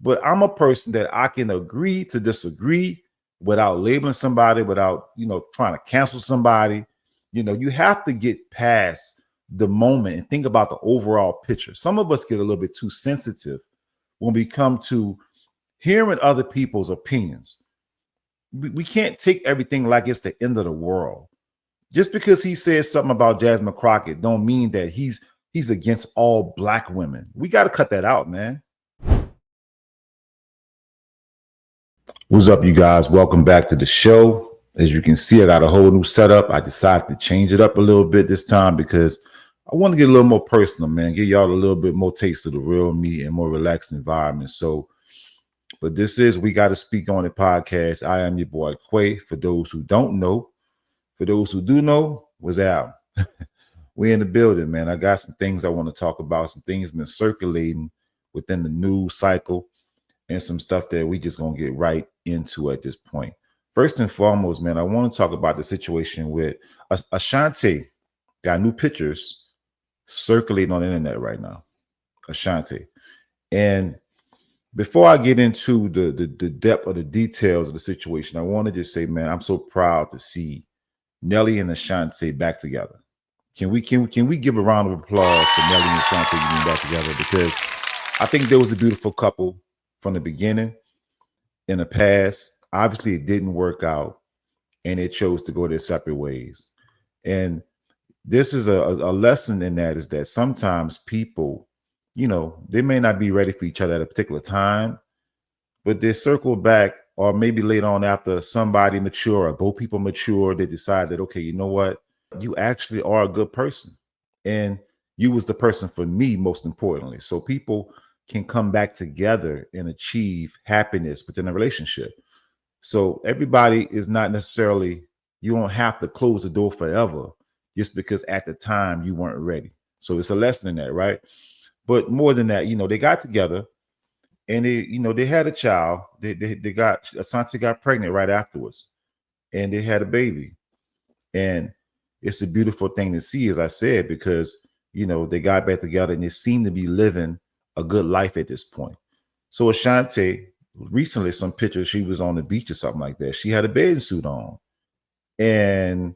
But I'm a person that I can agree to disagree without labeling somebody, without, trying to cancel somebody. You have to get past the moment and think about the overall picture. Some of us get a little bit too sensitive when we come to hearing other people's opinions. We can't take everything like it's the end of the world. Just because he says something about Jasmine Crockett don't mean that he's against all black women. We got to cut that out, man. What's up, you guys? Welcome back to the show. As you can see, I got a whole new setup. I decided to change it up a little bit this time because I want to get a little more personal, man. Give y'all a little bit more taste of the real me and more relaxed environment. But this is We Got to Speak on It podcast. I am your boy Quay. For those who don't know, for those who do know, what's out? We in the building, man. I got some things I want to talk about. Some things been circulating within the news cycle, and some stuff that we just gonna get right into at this point. First and foremost, man, I want to talk about the situation with Ashanti. Got new pictures circulating on the internet right now. Ashanti. And before I get into the depth of the details of the situation, I want to just say, man, I'm so proud to see Nelly and Ashanti back together. Can we give a round of applause for Nelly and Ashanti being back together? Because I think there was a beautiful couple from the beginning. In the past, obviously it didn't work out, and they chose to go their separate ways. And this is a lesson in that, is that sometimes people, they may not be ready for each other at a particular time, but they circle back, or maybe later on after somebody mature or both people mature, they decide that, okay, you know what? You actually are a good person. And you was the person for me, most importantly. So people can come back together and achieve happiness within a relationship. So everybody is not necessarily, you don't have to close the door forever just because at the time you weren't ready. So it's a lesson in that, right? But more than that, they got together and they had a child. Ashanti got pregnant right afterwards, and they had a baby. And it's a beautiful thing to see, as I said, because, they got back together and they seem to be living a good life at this point. So Ashanti, recently, some pictures, she was on the beach or something like that. She had a bathing suit on, and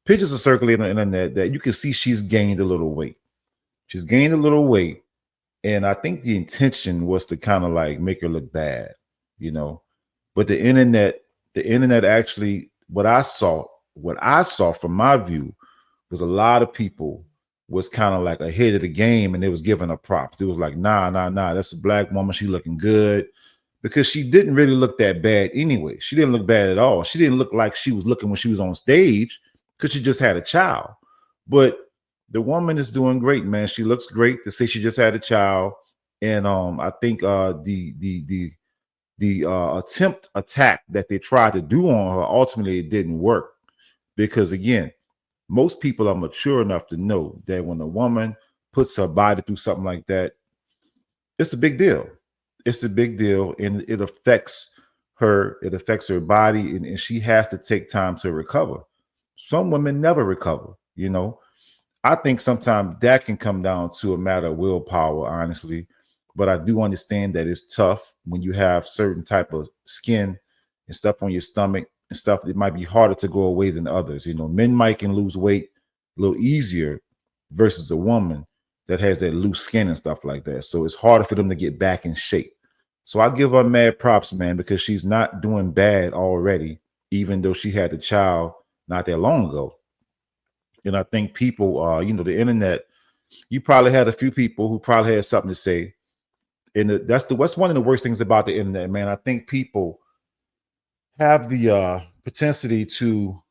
pictures are circulating on the internet that you can see she's gained a little weight. She's gained a little weight. And I think the intention was to kind of like make her look bad, but the internet actually, what I saw from my view was a lot of people was kind of like ahead of the game, and they was giving her props. It was like, nah, that's a black woman. She looking good, because she didn't really look that bad anyway. She didn't look bad at all. She didn't look like she was looking when she was on stage, because she just had a child. But the woman is doing great, man. She looks great. To say she just had a child. And I think the attempt attack that they tried to do on her, ultimately it didn't work. Because again, most people are mature enough to know that when a woman puts her body through something like that, it's a big deal. It's a big deal, and it affects her. It affects her body, and she has to take time to recover. Some women never recover, I think sometimes that can come down to a matter of willpower, honestly. But I do understand that it's tough when you have certain type of skin and stuff on your stomach and stuff that might be harder to go away than others. Men might can lose weight a little easier versus a woman that has that loose skin and stuff like that. So it's harder for them to get back in shape. So I give her mad props, man, because she's not doing bad already, even though she had a child not that long ago. And I think people, the internet, you probably had a few people who probably had something to say. And what's one of the worst things about the internet, man. I think people have the propensity to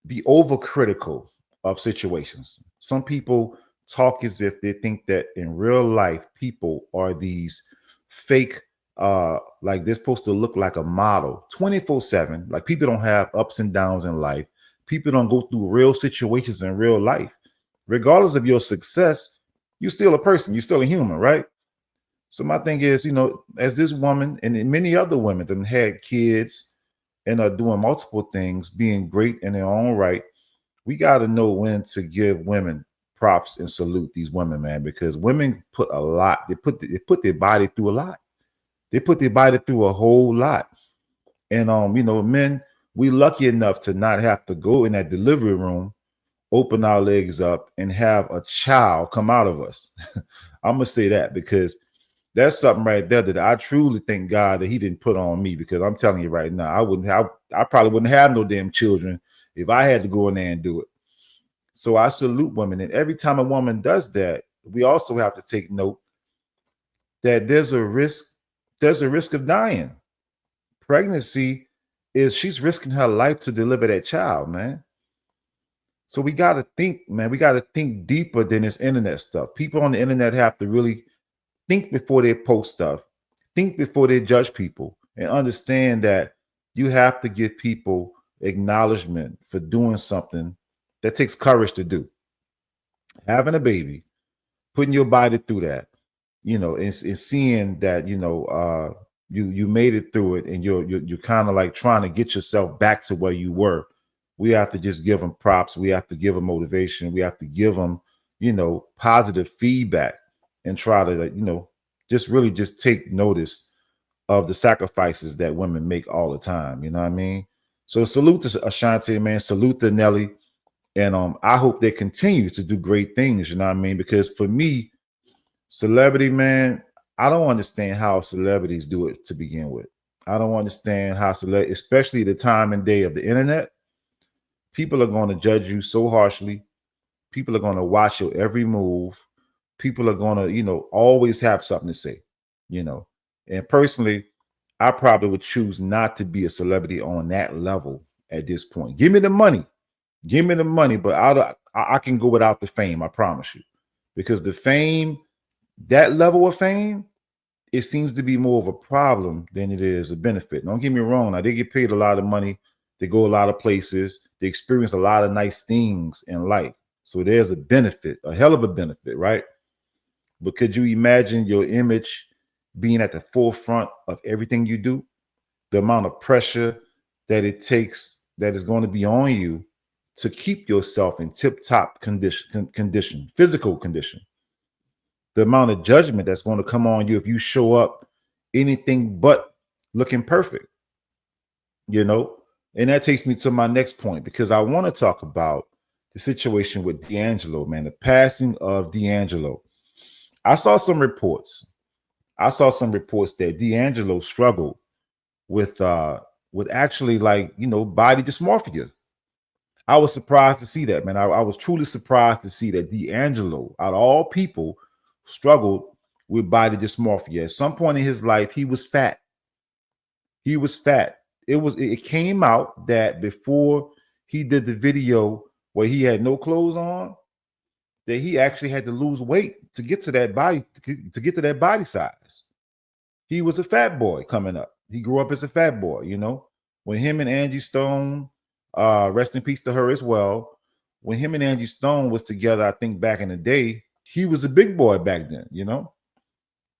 be overcritical of situations. Some people talk as if they think that in real life, people are these fake, like they're supposed to look like a model 24/7. Like people don't have ups and downs in life. People don't go through real situations in real life. Regardless of your success, you're still a person. You're still a human, right? So my thing is, as this woman and many other women that had kids and are doing multiple things, being great in their own right, we got to know when to give women props and salute these women, man, because women put a lot. They put their body through a lot. They put their body through a whole lot. And men, we lucky enough to not have to go in that delivery room, open our legs up, and have a child come out of us. I'm gonna say that because that's something right there that I truly thank God that He didn't put on me. Because I'm telling you right now, I probably wouldn't have no damn children if I had to go in there and do it. So I salute women, and every time a woman does that, we also have to take note that there's a risk. There's a risk of dying. Pregnancy is she's risking her life to deliver that child, man. So we got to think, man. We got to think deeper than this internet stuff. People on the internet have to really think before they post stuff, think before they judge people, and understand that you have to give people acknowledgement for doing something that takes courage to do. Having a baby, putting your body through that, and seeing that, you made it through it, and you're kind of like trying to get yourself back to where you were. We have to just give them props. We have to give them motivation. We have to give them, positive feedback, and try to, just really just take notice of the sacrifices that women make all the time. You know what I mean? So salute to Ashanti, man. Salute to Nelly. And I hope they continue to do great things. You know what I mean? Because for me, celebrity, man, I don't understand how celebrities do it to begin with. I don't understand how especially the time and day of the internet, people are going to judge you so harshly. People are going to watch your every move. People are going to, always have something to say, And personally, I probably would choose not to be a celebrity on that level at this point. Give me the money. Give me the money, but I can go without the fame, I promise you. Because the fame, that level of fame, it seems to be more of a problem than it is a benefit. Don't get me wrong. Now, they get paid a lot of money. They go a lot of places. They experience a lot of nice things in life. So there's a benefit, a hell of a benefit, right? But could you imagine your image being at the forefront of everything you do? The amount of pressure that it takes, that is going to be on you to keep yourself in tip-top condition, physical condition. The amount of judgment that's going to come on you if you show up anything but looking perfect, And that takes me to my next point, because I want to talk about the situation with D'Angelo, man, the passing of D'Angelo. I saw some reports. That D'Angelo struggled with actually, like, body dysmorphia. I was surprised to see that, man. I was truly surprised to see that D'Angelo, out of all people, struggled with body dysmorphia. At some point in his life, he was fat. It came out that before he did the video where he had no clothes on, that he actually had to lose weight to get to that body, to get to that body size. He was a fat boy coming up. He grew up as a fat boy, When him and Angie Stone, rest in peace to her as well. When him and Angie Stone was together, I think back in the day, he was a big boy back then,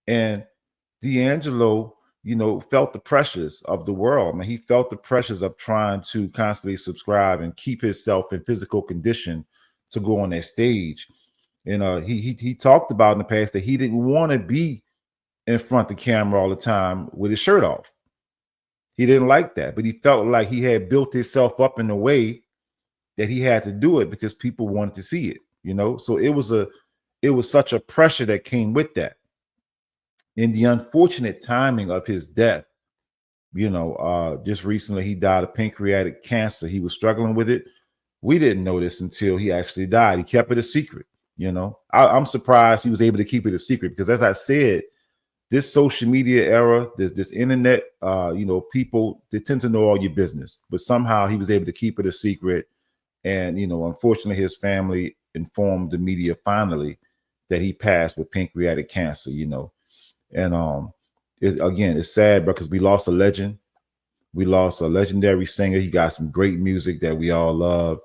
And D'Angelo, felt the pressures of the world. Man, he felt the pressures of trying to constantly subscribe and keep himself in physical condition to go on that stage. And he talked about in the past that he didn't want to be in front of the camera all the time with his shirt off. He didn't like that, but he felt like he had built himself up in a way that he had to do it because people wanted to see it, So it was such a pressure that came with that. In the unfortunate timing of his death, just recently he died of pancreatic cancer. He was struggling with it. We didn't know this until he actually died. He kept it a secret. I'm surprised he was able to keep it a secret because, as I said, this social media era, this internet, people, they tend to know all your business, but somehow he was able to keep it a secret. And, unfortunately, his family informed the media finally that he passed with pancreatic cancer, And it's sad because we lost a legend. We lost a legendary singer. He got some great music that we all love.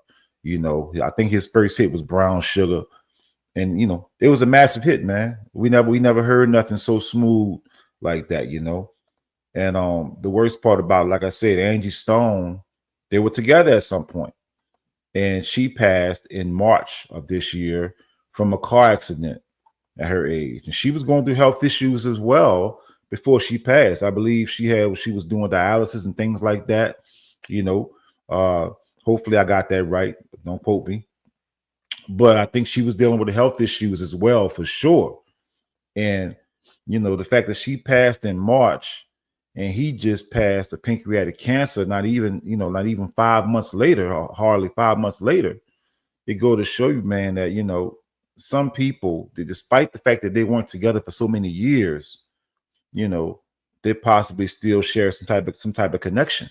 I think his first hit was Brown Sugar. And, it was a massive hit, man. We never heard nothing so smooth like that, And the worst part about it, like I said, Angie Stone, they were together at some point. And she passed in March of this year from a car accident at her age. And she was going through health issues as well before she passed. I believe she was doing dialysis and things like that. You know, uh, hopefully I got that right. Don't quote me, but I think she was dealing with health issues as well, for sure. And the fact that she passed in March, and he just passed of pancreatic cancer, not even 5 months later, or hardly 5 months later, it go to show you, man, that some people, despite the fact that they weren't together for so many years, you know, they possibly still share some type of connection.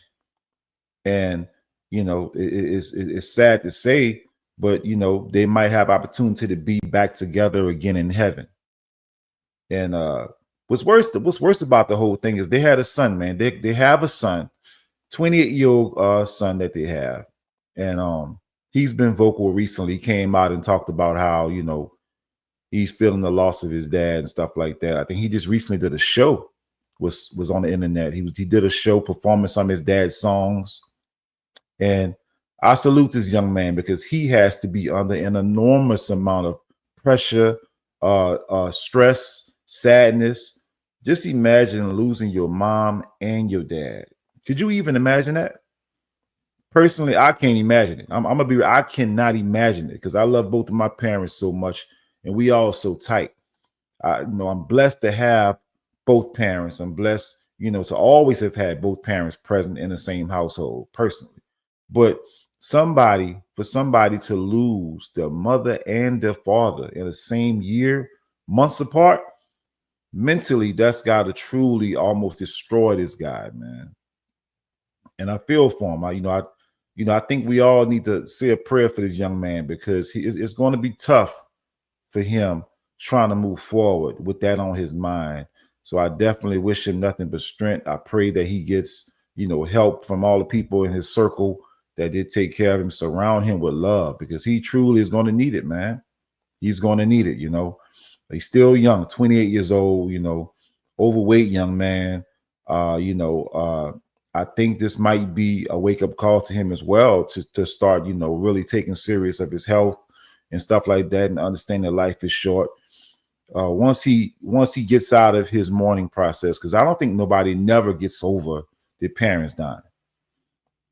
And it's sad to say, but they might have opportunity to be back together again in heaven. And what's worse about the whole thing is they had a son, man. They have a son, 28-year-old son that they have. And he's been vocal recently. He came out and talked about how, he's feeling the loss of his dad and stuff like that. I think he just recently did a show, was on the internet. He did a show performing some of his dad's songs. And I salute this young man because he has to be under an enormous amount of pressure, stress, sadness. Just imagine losing your mom and your dad. Could you even imagine that? Personally, I can't imagine it. I'm gonna be. I cannot imagine it because I love both of my parents so much, and we all so tight. I'm blessed to have both parents. I'm blessed, to always have had both parents present in the same household personally. But for somebody to lose their mother and their father in the same year, months apart, mentally, that's got to truly almost destroy this guy, man. And I feel for him. I think we all need to say a prayer for this young man because it's going to be tough for him trying to move forward with that on his mind. So I definitely wish him nothing but strength. I pray that he gets, help from all the people in his circle that did take care of him, surround him with love because he truly is going to need it, man. He's going to need it, He's still young, 28 years old, overweight young man. I think this might be a wake-up call to him as well to start, really taking serious of his health and stuff like that and understand that life is short. Once he gets out of his mourning process, because I don't think nobody never gets over their parents dying.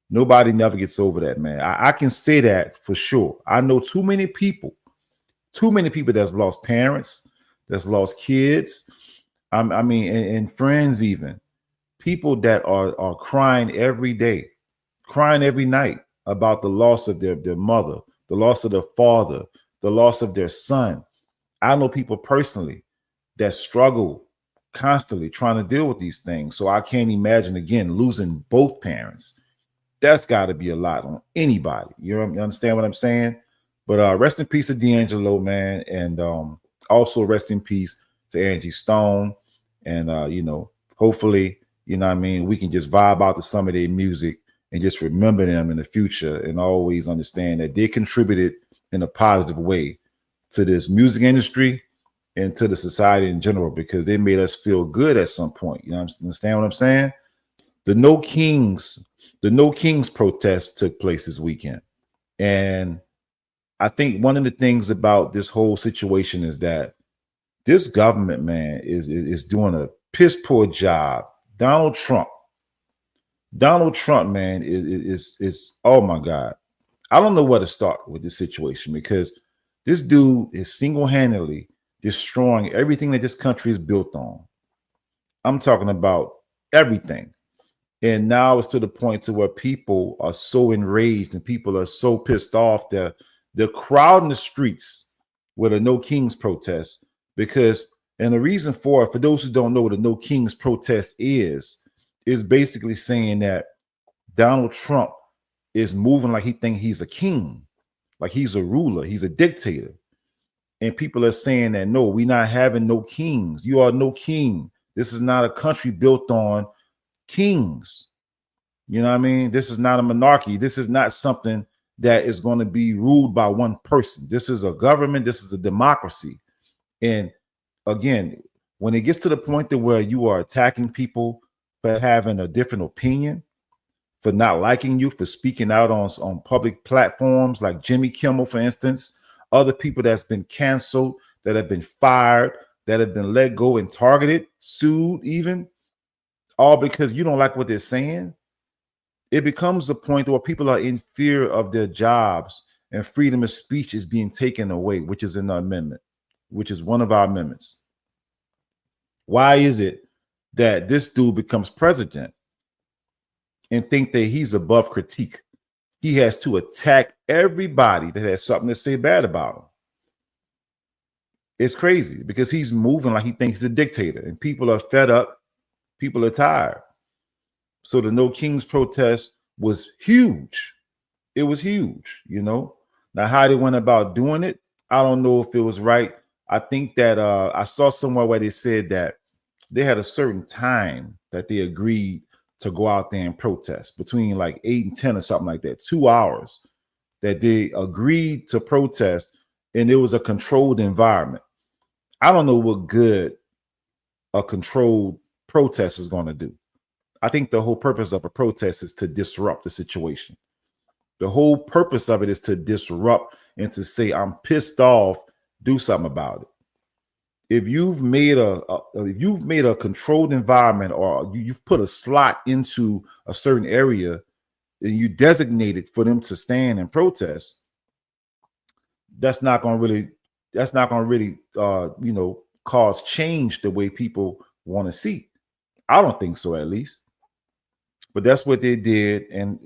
Nobody never gets over that, man. I can say that for sure. I know too many people that's lost parents, that's lost kids. I mean, and friends even. People that are crying every day, crying every night about the loss of their mother, the loss of their father, the loss of their son. I know people personally that struggle constantly trying to deal with these things. So I can't imagine, again, losing both parents. That's got to be a lot on anybody. You understand what I'm saying? But rest in peace to D'Angelo, man. And also rest in peace to Angie Stone. And, hopefully, we can just vibe out to some of their music and just remember them in the future and always understand that they contributed in a positive way to this music industry and to the society in general because they made us feel good at some point. You understand what I'm saying? The No Kings protest took place this weekend. And I think one of the things about this whole situation is that this government, man, is doing a piss poor job. Donald Trump, man, is oh my God. I don't know where to start with this situation because this dude is single-handedly destroying everything that this country is built on. I'm talking about everything. And now it's to the point to where people are so enraged and people are so pissed off that they're crowding the streets with a No Kings protest because, and the reason for those who don't know what a No Kings protest is basically saying that Donald Trump is moving like he thinks he's a king, like he's a ruler, he's a dictator. And people are saying that, no, we're not having no kings. You are no king. This is not a country built on kings. You know what I mean? This is not a monarchy. This is not something that is going to be ruled by one person. This is a government. This is a democracy. And again, when it gets to the point that where you are attacking people for having a different opinion, for not liking you, for speaking out on public platforms like Jimmy Kimmel, for instance, other people that's been canceled, that have been fired, that have been let go and targeted, sued, even all because you don't like what they're saying. It becomes a point where people are in fear of their jobs and freedom of speech is being taken away, which is in the amendment, which is one of our amendments. Why is it that this dude becomes president and think that he's above critique? He has to attack everybody that has something to say bad about him. It's crazy because he's moving like he thinks he's a dictator, and people are fed up. People are tired. So the No Kings protest was huge. It was huge, you know. Now, how they went about doing it, I don't know if it was right. I think that I saw somewhere where they said that they had a certain time that they agreed to go out there and protest between like 8 and 10 or something like that, 2 hours that they agreed to protest, and it was a controlled environment. I don't know what good a controlled protest is going to do. I think the whole purpose of a protest is to disrupt the situation. The whole purpose of it is to disrupt and to say, I'm pissed off, do something about it. If you've made a controlled environment, or you've put a slot into a certain area and you designate it for them to stand and protest, that's not going to really cause change the way people want to see. I don't think so, at least. But that's what they did, and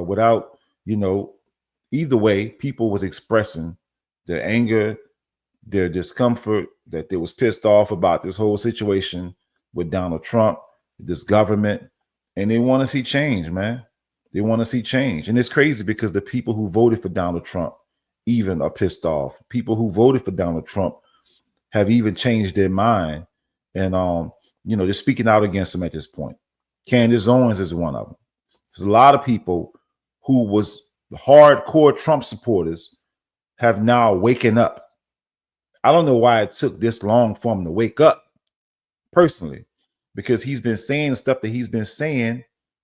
without, either way, people was expressing their anger, their discomfort, that they was pissed off about this whole situation with Donald Trump, this government, and they want to see change, man. They want to see change. And it's crazy because the people who voted for Donald Trump even are pissed off. People who voted for Donald Trump have even changed their mind, and they're speaking out against him at this point. Candace Owens is one of them. There's a lot of people who was hardcore Trump supporters have now waken up. I don't know why it took this long for him to wake up, personally, because he's been saying the stuff that he's been saying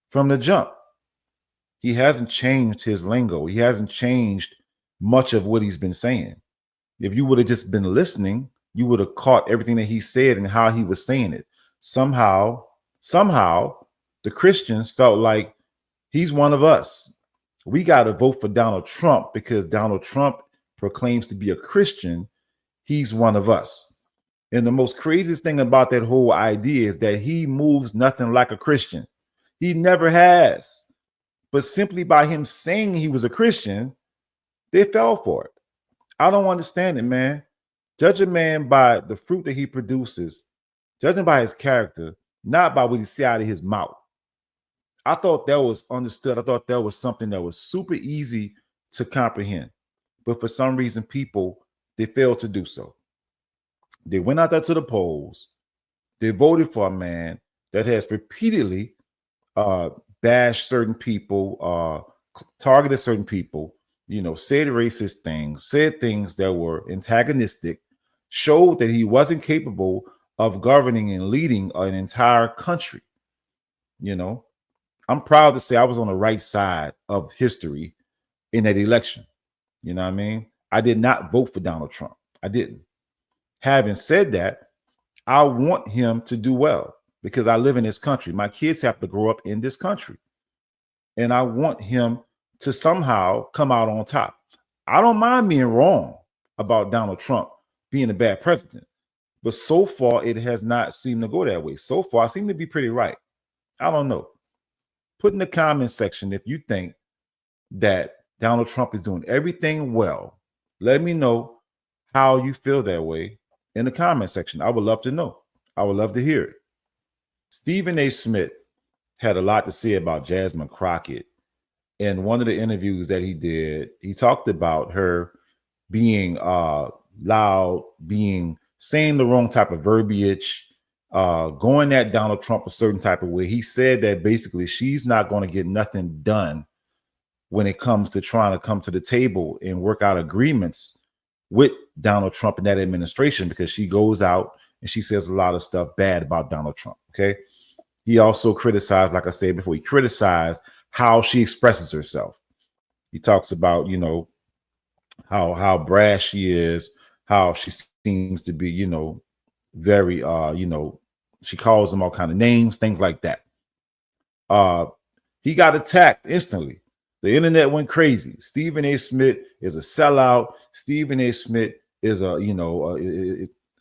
from the jump. He hasn't changed his lingo. He hasn't changed much of what he's been saying. If you would have just been listening, you would have caught everything that he said and how he was saying it. Somehow, the Christians felt like he's one of us. We got to vote for Donald Trump because Donald Trump proclaims to be a Christian. He's one of us. And the most craziest thing about that whole idea is that he moves nothing like a Christian. He never has. But simply by him saying he was a Christian, they fell for it. I don't understand it, man. Judge a man by the fruit that he produces, judge him by his character, not by what he say out of his mouth. I thought that was understood. I thought that was something that was super easy to comprehend. But for some reason, they failed to do so. They went out there to the polls. They voted for a man that has repeatedly bashed certain people, targeted certain people, said racist things, said things that were antagonistic, showed that he wasn't capable of governing and leading an entire country. I'm proud to say I was on the right side of history in that election. You know what I mean? I did not vote for Donald Trump. I didn't. Having said that, I want him to do well because I live in this country. My kids have to grow up in this country. And I want him to somehow come out on top. I don't mind being wrong about Donald Trump being a bad president. But so far, it has not seemed to go that way. So far, I seem to be pretty right. I don't know. Put in the comment section if you think that Donald Trump is doing everything well. Let me know how you feel that way in the comment section. I would love to know. I would love to hear it. Stephen A. Smith had a lot to say about Jasmine Crockett. In one of the interviews that he did, he talked about her being loud, saying the wrong type of verbiage, going at Donald Trump a certain type of way. He said that basically she's not going to get nothing done when it comes to trying to come to the table and work out agreements with Donald Trump and that administration, because she goes out and she says a lot of stuff bad about Donald Trump. Okay. He also criticized, like I said before, he criticized how she expresses herself. He talks about, how brash she is, how she seems to be, very she calls them all kind of names, things like that. Uh, he got attacked instantly. The internet went crazy. Stephen A. Smith is a sellout. Stephen A. Smith is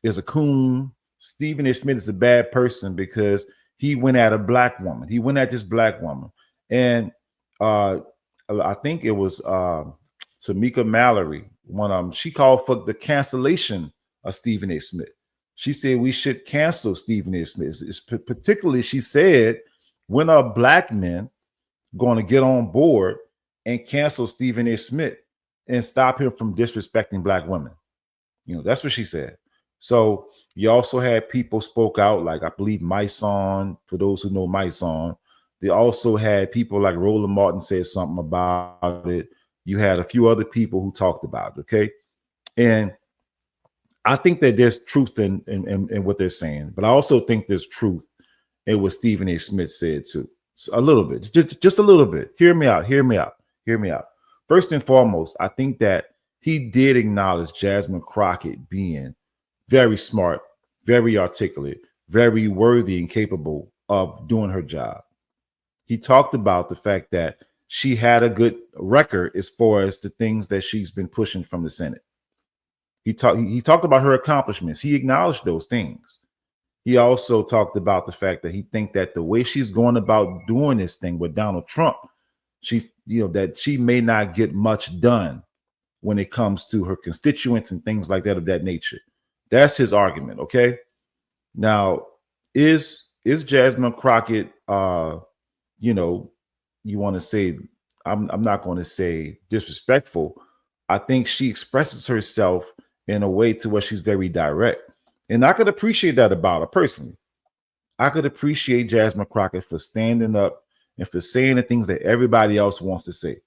is a coon. Stephen A. Smith is a bad person because he went at a black woman. He went at this black woman, and I think it was Tamika Mallory. She called for the cancellation of Stephen A. Smith. She said we should cancel Stephen A. Smith. Particularly, she said, when are black men going to get on board and cancel Stephen A. Smith and stop him from disrespecting black women? That's what she said. So you also had people spoke out, like I believe Myson, for those who know Myson. They also had people like Roland Martin said something about it. You had a few other people who talked about it, okay? And I think that there's truth in what they're saying, but I also think there's truth in what Stephen A. Smith said too. So a little bit, just a little bit. Hear me out. First and foremost, I think that he did acknowledge Jasmine Crockett being very smart, very articulate, very worthy and capable of doing her job. He talked about the fact that she had a good record as far as the things that she's been pushing from the Senate. He talked about her accomplishments. He acknowledged those things. He also talked about the fact that he think that the way she's going about doing this thing with Donald Trump, that she may not get much done when it comes to her constituents and things like that of that nature. That's his argument. Okay. Now, is Jasmine Crockett, you want to say, I'm not going to say disrespectful. I think she expresses herself in a way to where she's very direct. And I could appreciate that about her personally. I could appreciate Jasmine Crockett for standing up and for saying the things that everybody else wants to say.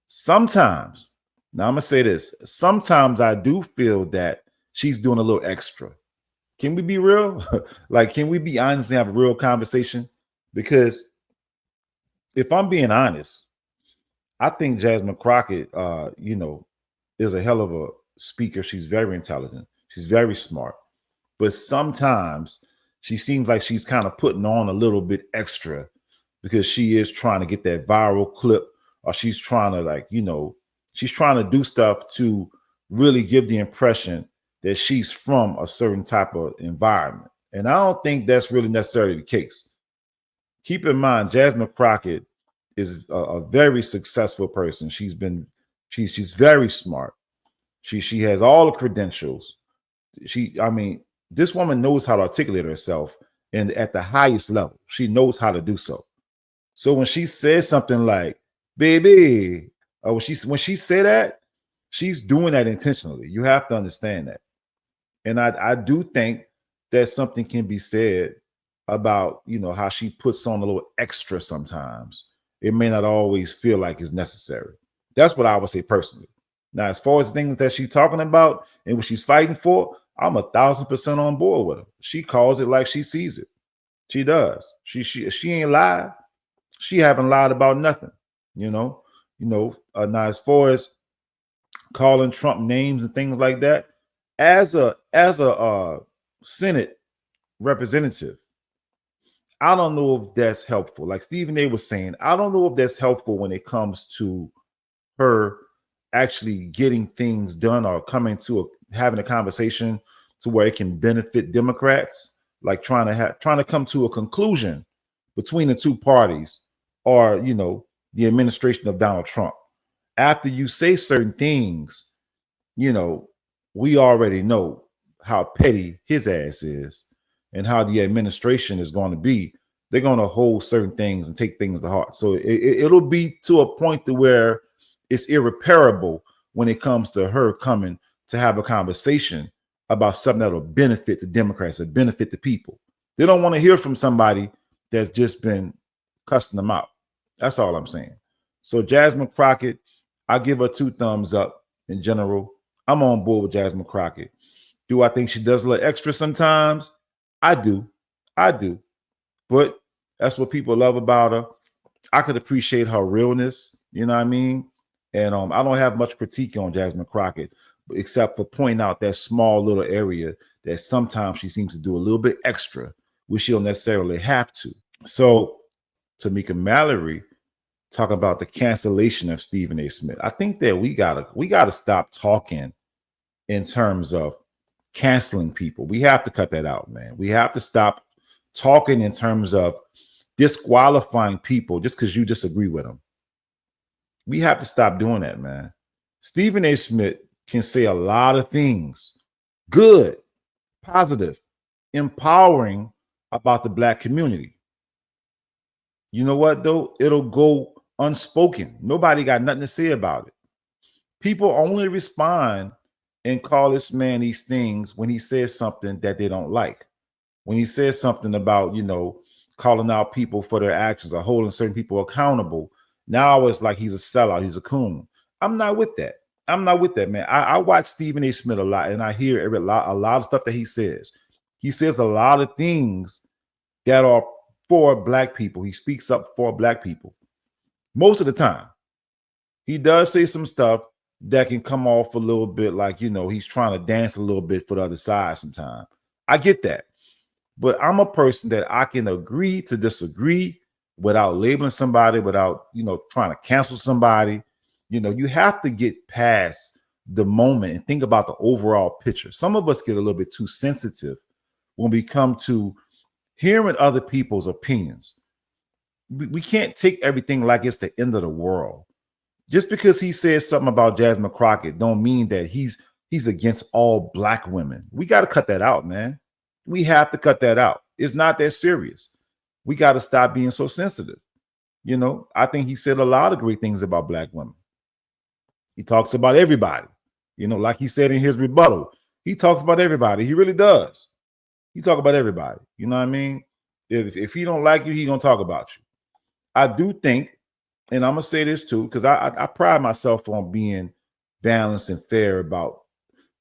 Sometimes, now I'm going to say this, sometimes I do feel that she's doing a little extra. Can we be real? Like, can we be honest and have a real conversation? Because if I'm being honest, I think Jasmine Crockett, is a hell of a speaker. She's very intelligent. She's very smart. But sometimes she seems like she's kind of putting on a little bit extra because she is trying to get that viral clip, or she's trying to she's trying to do stuff to really give the impression that she's from a certain type of environment. And I don't think that's really necessarily the case. Keep in mind, Jasmine Crockett is a very successful person. She's very smart. She has all the credentials. This woman knows how to articulate herself, and at the highest level, she knows how to do so. So when she says something like "baby," when she said that, she's doing that intentionally. You have to understand that. And I do think that something can be said about how she puts on a little extra sometimes. It may not always feel like it's necessary. That's what I would say personally. Now, as far as the things that she's talking about and what she's fighting for, I'm 1,000% on board with her. She calls it like she sees it. She does. She ain't lied. She haven't lied about nothing. Now, as far as calling Trump names and things like that, as a Senate representative, I don't know if that's helpful. Like Stephen A. was saying, I don't know if that's helpful when it comes to her actually getting things done or having a conversation to where it can benefit Democrats, like trying to come to a conclusion between the two parties or the administration of Donald Trump. After you say certain things, we already know how petty his ass is and how the administration is going to be. They're going to hold certain things and take things to heart. So it'll be to a point to where it's irreparable when it comes to her coming to have a conversation about something that will benefit the Democrats and benefit the people. They don't want to hear from somebody that's just been cussing them out. That's all I'm saying. So Jasmine Crockett, I give her 2 thumbs up in general. I'm on board with Jasmine Crockett. Do I think she does a little extra sometimes? I do. But that's what people love about her. I could appreciate her realness. You know what I mean? And I don't have much critique on Jasmine Crockett, except for pointing out that small little area that sometimes she seems to do a little bit extra, which she don't necessarily have to. So Tamika Mallory talk about the cancellation of Stephen A. Smith. I think that we gotta stop talking in terms of canceling people. We have to cut that out, man. We have to stop talking in terms of disqualifying people just because you disagree with them. We have to stop doing that, man. Stephen A. Smith can say a lot of things, good, positive, empowering about the Black community. You know what, though? It'll go unspoken. Nobody got nothing to say about it. People only respond and call this man these things when he says something that they don't like. When he says something about, calling out people for their actions or holding certain people accountable, now it's like he's a sellout, he's a coon. I'm not with that. I'm not with that, man. I watch Stephen A. Smith a lot, and I hear a lot of stuff that he says. He says a lot of things that are for Black people. He speaks up for Black people most of the time. He does say some stuff that can come off a little bit like, he's trying to dance a little bit for the other side sometimes. I get that. But I'm a person that I can agree to disagree without labeling somebody, without, trying to cancel somebody. You have to get past the moment and think about the overall picture. Some of us get a little bit too sensitive when we come to hearing other people's opinions. We can't take everything like it's the end of the world. Just because he says something about Jasmine Crockett don't mean that he's against all Black women. We got to cut that out, man. We have to cut that out. It's not that serious. We got to stop being so sensitive. I think he said a lot of great things about Black women. He talks about everybody, like he said in his rebuttal. He talks about everybody. He really does. He talks about everybody. You know what I mean? If he don't like you, he gonna talk about you. I do think, and I'm gonna say this too, because I pride myself on being balanced and fair about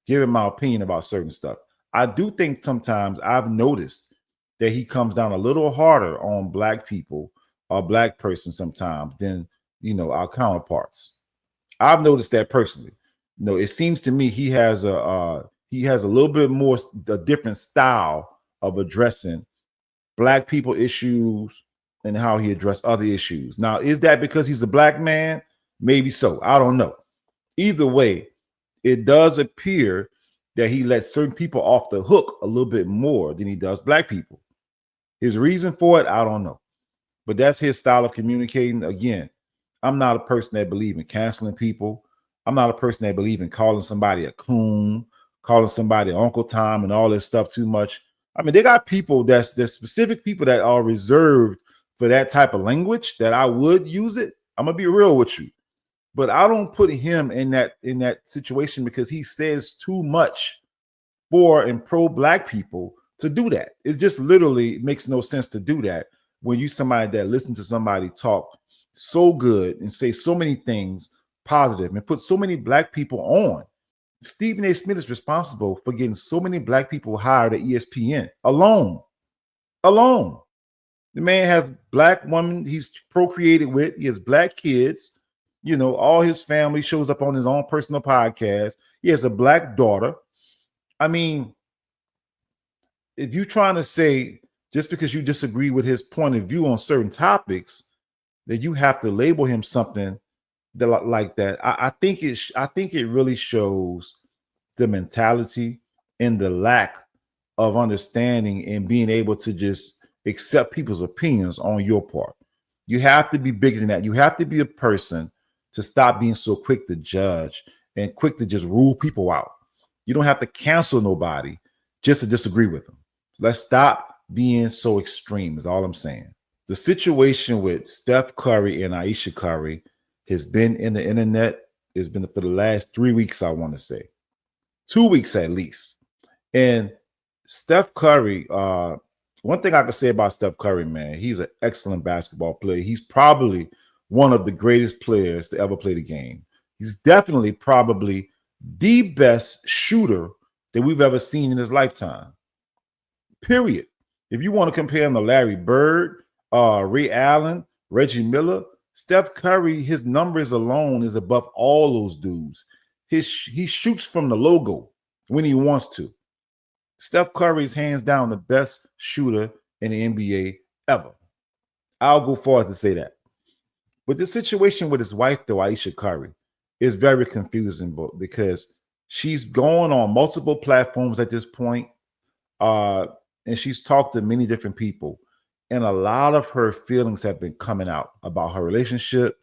giving my opinion about certain stuff. I do think sometimes I've noticed that he comes down a little harder on Black people or Black person sometimes than our counterparts. I've noticed that personally. It seems to me he has a little bit more a different style of addressing Black people issues and how he addressed other issues. Now, is that because he's a Black man? Maybe so. I don't know. Either way, it does appear that he lets certain people off the hook a little bit more than he does Black people. His reason for it, I don't know. But that's his style of communicating. Again, I'm not a person that believes in canceling people. I'm not a person that believes in calling somebody a coon, calling somebody Uncle Tom and all this stuff too much. I mean, they got people there's specific people that are reserved for that type of language that I would use it. I'm gonna be real with you. But I don't put him in that situation because he says too much for and pro Black people to do that. It just literally makes no sense to do that when you somebody that listens to somebody talk so good and say so many things positive and put so many Black people on. Stephen A. Smith is responsible for getting so many Black people hired at ESPN alone. The man has Black women he's procreated with. He has Black kids. All his family shows up on his own personal podcast. He has a Black daughter. I mean, if you're trying to say just because you disagree with his point of view on certain topics, that you have to label him something that like that, I think it really shows the mentality and the lack of understanding and being able to just accept people's opinions on your part. You have to be bigger than that. You have to be a person to stop being so quick to judge and quick to just rule people out. You don't have to cancel nobody just to disagree with them. Let's stop being so extreme is all I'm saying. The situation with Steph Curry and Ayesha Curry has been in the internet. It's been for the last 3 weeks, I want to say. 2 weeks at least. And Steph Curry, one thing I can say about Steph Curry, man, he's an excellent basketball player. He's probably one of the greatest players to ever play the game. He's definitely probably the best shooter that we've ever seen in his lifetime. Period. If you want to compare him to Larry Bird, Ray Allen, Reggie Miller, Steph Curry, his numbers alone is above all those dudes. He shoots from the logo when he wants to. Steph Curry is hands down the best shooter in the NBA ever. I'll go forward to say that. But the situation with his wife, though, Ayesha Curry, is very confusing because she's going on multiple platforms at this point, uh, and she's talked to many different people. And a lot of her feelings have been coming out about her relationship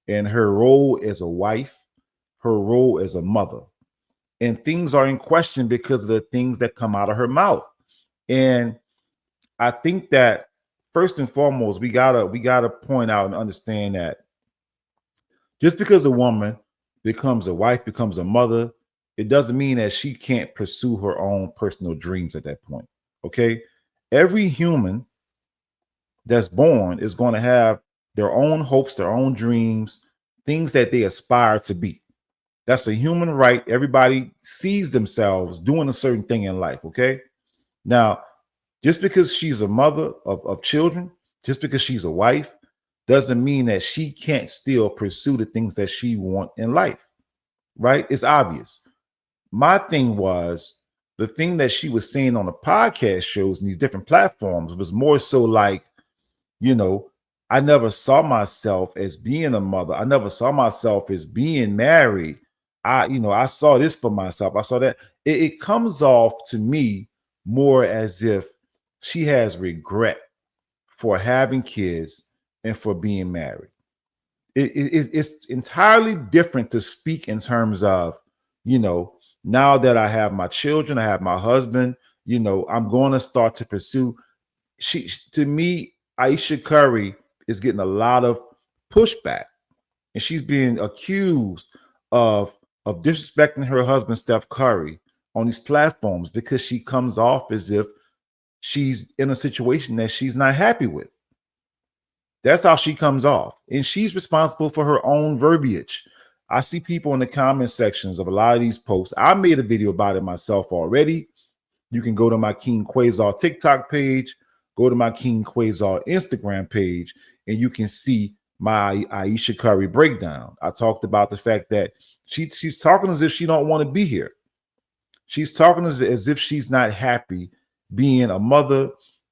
and her role as a wife, her role as a mother. And things are in question because of the things that come out of her mouth. And I think that first and foremost, we gotta point out and understand that just because a woman becomes a wife, becomes a mother, it doesn't mean that she can't pursue her own personal dreams at that point. Okay. Every human that's born is going to have their own hopes, their own dreams, things that they aspire to be. That's a human right. Everybody sees themselves doing a certain thing in life. Okay. Now, just because she's a mother of children, just because she's a wife, doesn't mean that she can't still pursue the things that she wants in life, right? It's obvious. My thing was the thing that she was saying on the podcast shows and these different platforms was more so like, you know, I never saw myself as being a mother. I never saw myself as being married. I saw this for myself. I saw that. It comes off to me more as if she has regret for having kids and for being married. It's entirely different to speak in terms of, you know, now that I have my children, I have my husband, I'm going to start to pursue. To me, Ayesha Curry is getting a lot of pushback, and she's being accused of disrespecting her husband Steph Curry on these platforms because she comes off as if she's in a situation that she's not happy with. That's how she comes off. And she's responsible for her own verbiage. I see people in the comment sections of a lot of these posts. I made a video about it myself already. You can go to my King Quasar TikTok page, go to my King Quasar Instagram page, and you can see my Ayesha Curry breakdown. I talked about the fact that she's talking as if she don't want to be here. She's talking as if she's not happy being a mother,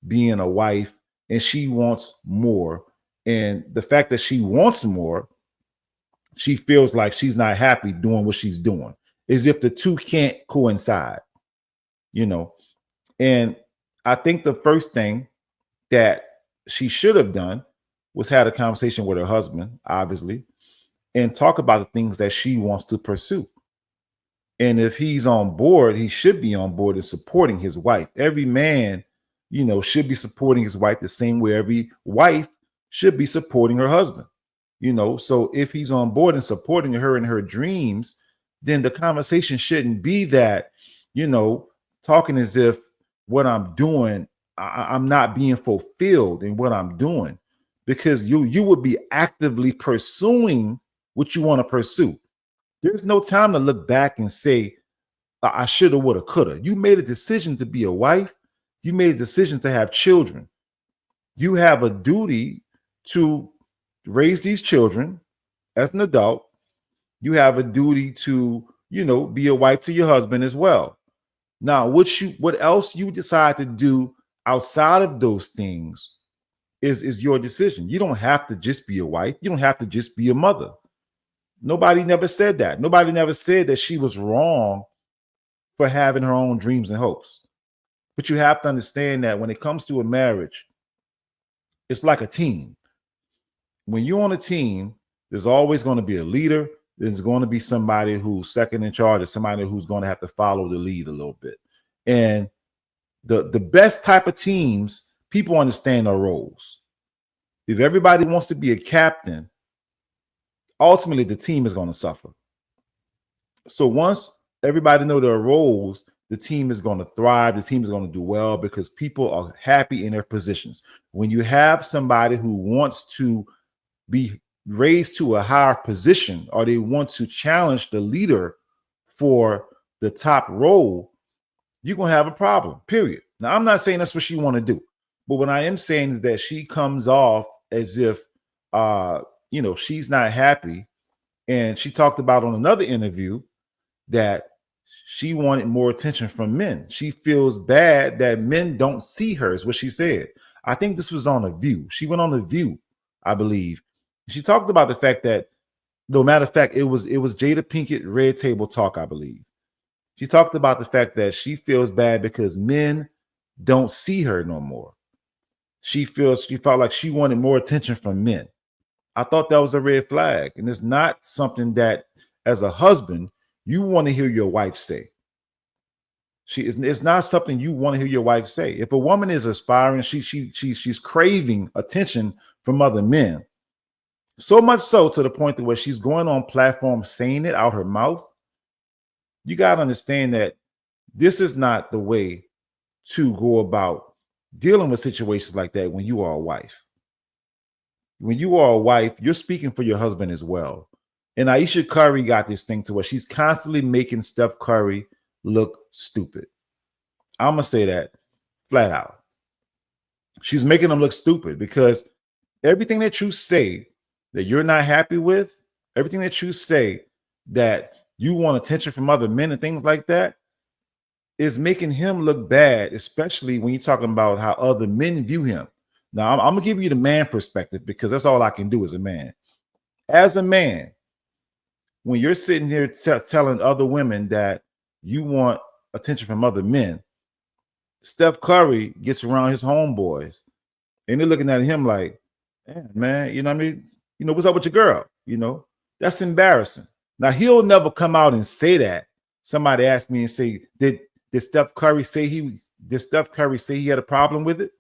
being a wife, and she wants more. And the fact that she wants more, she feels like she's not happy doing what she's doing, as if the two can't coincide, you know. And I think the first thing that she should have done was had a conversation with her husband, obviously, and talk about the things that she wants to pursue. And if he's on board, he should be on board and supporting his wife. Every man, should be supporting his wife the same way every wife should be supporting her husband. So if he's on board and supporting her in her dreams, then the conversation shouldn't be that, talking as if what I'm doing, I'm not being fulfilled in what I'm doing, because you would be actively pursuing what you want to pursue. There's no time to look back and say, I shoulda, woulda, coulda. You made a decision to be a wife. You made a decision to have children. You have a duty to raise these children as an adult. You have a duty to, be a wife to your husband as well. Now, what else you decide to do outside of those things is your decision. You don't have to just be a wife. You don't have to just be a mother. Nobody never said that. Nobody never said that she was wrong for having her own dreams and hopes. But you have to understand that when it comes to a marriage, it's like a team. When you're on a team, there's always going to be a leader. There's going to be somebody who's second in charge, or somebody who's going to have to follow the lead a little bit. And the best type of teams, people understand their roles. If everybody wants to be a captain, ultimately the team is going to suffer. So once everybody know their roles, the team is going to thrive. The team is going to do well because people are happy in their positions. When you have somebody who wants to be raised to a higher position, or they want to challenge the leader for the top role, you're going to have a problem, period. Now, I'm not saying that's what she want to do, but what I am saying is that she comes off as if, she's not happy. And she talked about on another interview that she wanted more attention from men. She feels bad that men don't see her, is what she said. I think this was on The View. She went on The View, I believe. She talked about the fact that, no matter of fact, it was Jada Pinkett Red Table Talk, I believe. She talked about the fact that she feels bad because men don't see her no more. She felt like she wanted more attention from men. I thought that was a red flag. And it's not something that, as a husband, you want to hear your wife say. It's not something you want to hear your wife say. If a woman is aspiring, she's craving attention from other men. So much so to the point that where she's going on platforms saying it out her mouth. You got to understand that this is not the way to go about dealing with situations like that when you are a wife. When you are a wife, you're speaking for your husband as well. And Ayesha Curry got this thing to where she's constantly making Steph Curry look stupid. I'm going to say that flat out. She's making him look stupid because everything that you say that you're not happy with, everything that you say that you want attention from other men and things like that, is making him look bad, especially when you're talking about how other men view him. Now, I'm going to give you the man perspective because that's all I can do as a man. As a man, when you're sitting here telling other women that you want attention from other men, Steph Curry gets around his homeboys and they're looking at him like, man, you know what I mean? You know, what's up with your girl? You know, that's embarrassing. Now, he'll never come out and say that. Somebody asked me and say, did Steph Curry say he had a problem with it?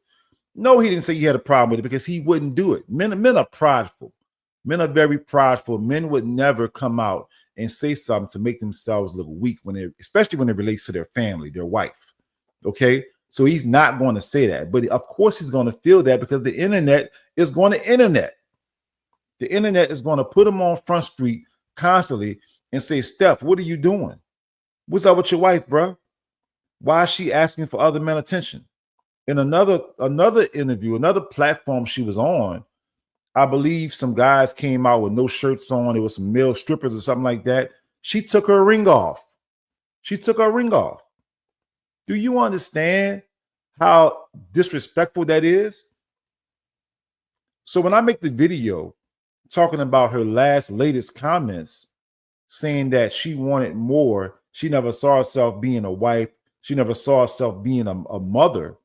No, he didn't say he had a problem with it because he wouldn't do it. Men are prideful. Men are very prideful. Men would never come out and say something to make themselves look weak especially when it relates to their family, their wife. Okay. So he's not going to say that, but of course he's going to feel that because the internet is going to internet. The internet is going to put him on Front Street constantly and say, Steph, what are you doing? What's up with your wife, bro? Why is she asking for other men attention? In another interview, another platform she was on, I believe some guys came out with no shirts on. It was some male strippers or something like that. She took her ring off. Do you understand how disrespectful that is? So when I make the video talking about her latest comments, saying that she wanted more, she never saw herself being a wife, she never saw herself being a mother.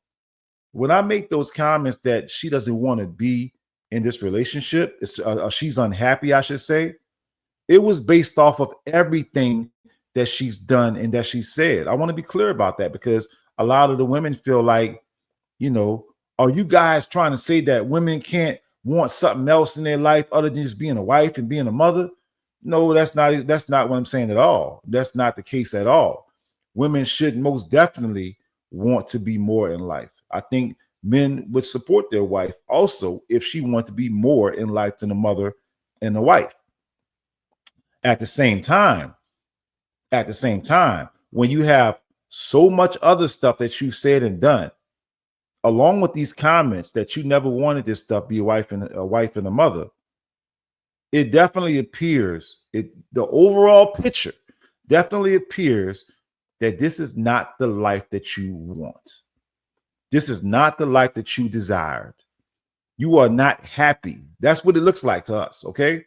When I make those comments that she doesn't want to be in this relationship, she's unhappy, I should say, it was based off of everything that she's done and that she said. I want to be clear about that because a lot of the women feel like, you know, are you guys trying to say that women can't want something else in their life other than just being a wife and being a mother? No, that's not what I'm saying at all. That's not the case at all. Women should most definitely want to be more in life. I think men would support their wife also if she wanted to be more in life than a mother and a wife. At the same time, when you have so much other stuff that you've said and done, along with these comments that you never wanted this stuff be a wife and a mother, it definitely appears, the overall picture definitely appears that this is not the life that you want. This is not the life that you desired. You are not happy. That's what it looks like to us, okay?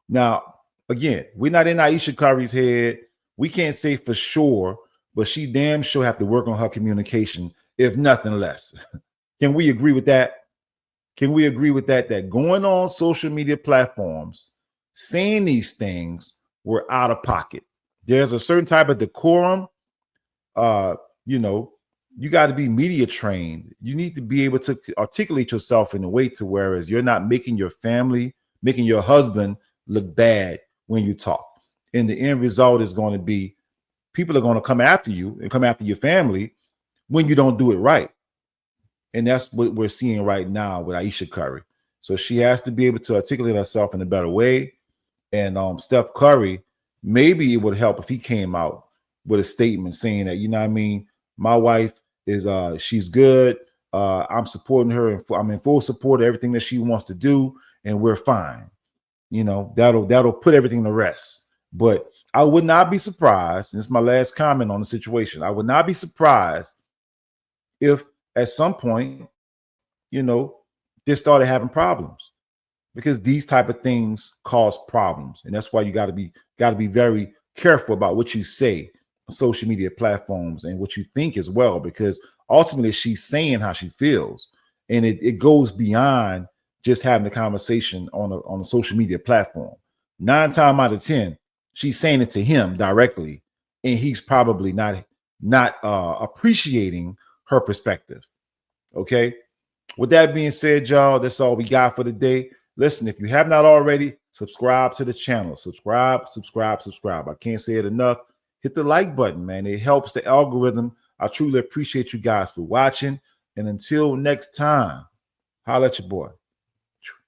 Now, again, we're not in Ayesha Curry's head. We can't say for sure, but she damn sure have to work on her communication, if nothing less. Can we agree with that? Can we agree with that? That going on social media platforms, saying these things were out of pocket. There's a certain type of decorum. You know, you got to be media trained. You need to be able to articulate yourself in a way to whereas you're not making your family, making your husband look bad when you talk. And the end result is going to be people are going to come after you and come after your family when you don't do it right. And that's what we're seeing right now with Ayesha Curry. So she has to be able to articulate herself in a better way. And Steph Curry, maybe it would help if he came out with a statement saying that, you know what I mean, my wife is she's good. I'm supporting her and I'm in full support of everything that she wants to do, and we're fine. You know, that'll put everything to rest. But I would not be surprised, and this is my last comment on the situation, I would not be surprised if at some point, they started having problems, because these type of things cause problems. And that's why you got to be very careful about what you say on social media platforms and what you think as well, because ultimately she's saying how she feels. And it goes beyond just having a conversation on a social media platform. 9 times out of 10, she's saying it to him directly, and he's probably not appreciating her perspective. Okay. With that being said, y'all, that's all we got for today. Listen, if you have not already, subscribe to the channel. Subscribe. I can't say it enough. Hit the like button, man. It helps the algorithm. I truly appreciate you guys for watching. And until next time, holla at your boy.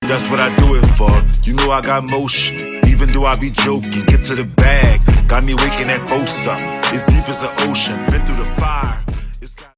That's what I do it for. You know I got motion. Even though I be joking, get to the bag. Got me waking that folks up. It's deep as the ocean. Been through the fire. It's got